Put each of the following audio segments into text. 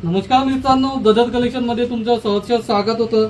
नमस्कार मित्रांनो, गदर कलेक्शन मध्ये तुमचं सहर्ष स्वागत होतं.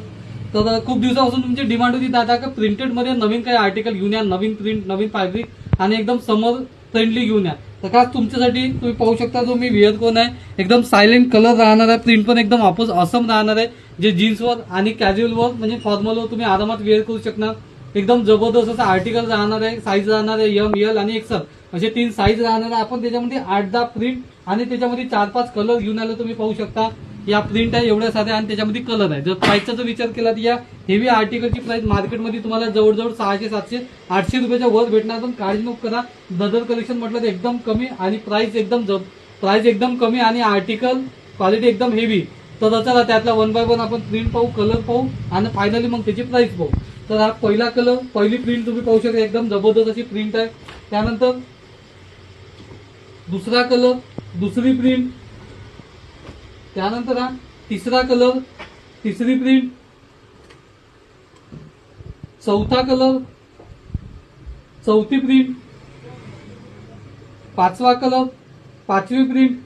तर खूप दिवसापासून तुमची डिमांड होती दादा का प्रिंटेड मध्ये नवीन काही आर्टिकल घेऊन या, नवीन प्रिंट, नवीन फॅब्रिक आणि एकदम समर फ्रेंडली घेऊन या. तर खास तुमच्यासाठी तुम्ही पाहू शकता जो मी वेअर कोण आहे, एकदम सायलेंट कलर राहणार आहे, प्रिंट पण एकदम ऑपोज असम राहणार आहे, जे जीन्सवर आणि कॅज्युअलवर म्हणजे फॉर्मलवर तुम्ही आरामात वेअर करू शकणार. एकदम जबरदस्त असं आर्टिकल राहणार आहे. साईज राहणार आहे एम, एल आणि एक्सल असे 3 साईज राहणार आहे. आपण त्याच्यामध्ये 8-10 प्रिंट आणि त्याच्यामध्ये 4-5 कलर घेऊन आले. तुम्ही पाहू शकता या प्रिंट आहे एवढ्या साध्या आणि त्याच्यामध्ये कलर आहे. जर प्राइसचा जर विचार केला तर या हेवी आर्टिकलची प्राइस मार्केटमध्ये तुम्हाला जवळजवळ 600, 700, 800 रुपयाच्या वर भेटणार. पण काळजी नको करा, गदर कलेक्शन म्हटलं तर एकदम कमी आणि प्राइस एकदम कमी आणि आर्टिकल क्वालिटी एकदम हेवी. तर चला त्यातला 1 बाय 1 आपण प्रिंट पाहू, कलर पाहू आणि फायनली मग त्याची प्राइस पाहू. तर हा पहिला कलर, पहिली प्रिंट तुम्ही पाहू शकता, एकदम जबरदस्त अशी प्रिंट आहे. त्यानंतर दुसरा कलर, दुसरी प्रिंट. त्यानंतर हा तिसरा कलर, तिसरी प्रिंट. चौथा कलर, चौथी प्रिंट. पाचवा कलर, पाचवी प्रिंट.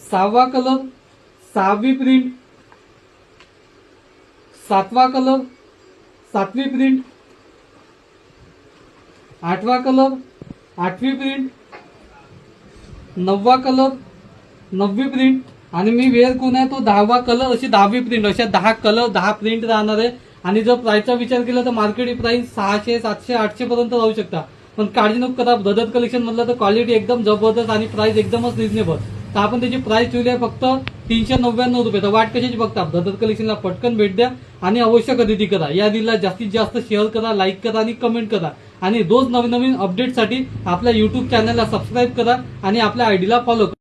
सहावा कलर, सहावी प्रिंट. सातवा कलर, सातवी प्रिंट. आठवा कलर, आठवी प्रिंट. नववा कलर, नववी प्रिंट. आणि मी वेअर कोण आहे तो 10वा कलर, अशी 10वी प्रिंट. अशा 10 कलर, 10 प्रिंट राहणार आहे. आणि जर प्राइसचा विचार केला तर मार्केट प्राइस 600, 700, 800 पर्यंत राहू शकता. पण काळजी नको करा, गदर कलेक्शन म्हटलं तर क्वालिटी एकदम जबरदस्त आणि प्राइस एकदमच रिजनेबल. तर आपण त्याची प्राइस ठेवली आहे फक्त 399 रुपये. तर वाट कशाची बघता, गदर कलेक्शनला पटकन भेट द्या आणि अवश्य खरेदी करा. या रीलला जास्तीत जास्त शेअर करा, लाईक करा आणि कमेंट करा. आणि रोज नवीन नवीन अपडेटसाठी आपल्या युट्यूब चॅनलला सबस्क्राईब करा आणि आपल्या आयडीला फॉलो करा.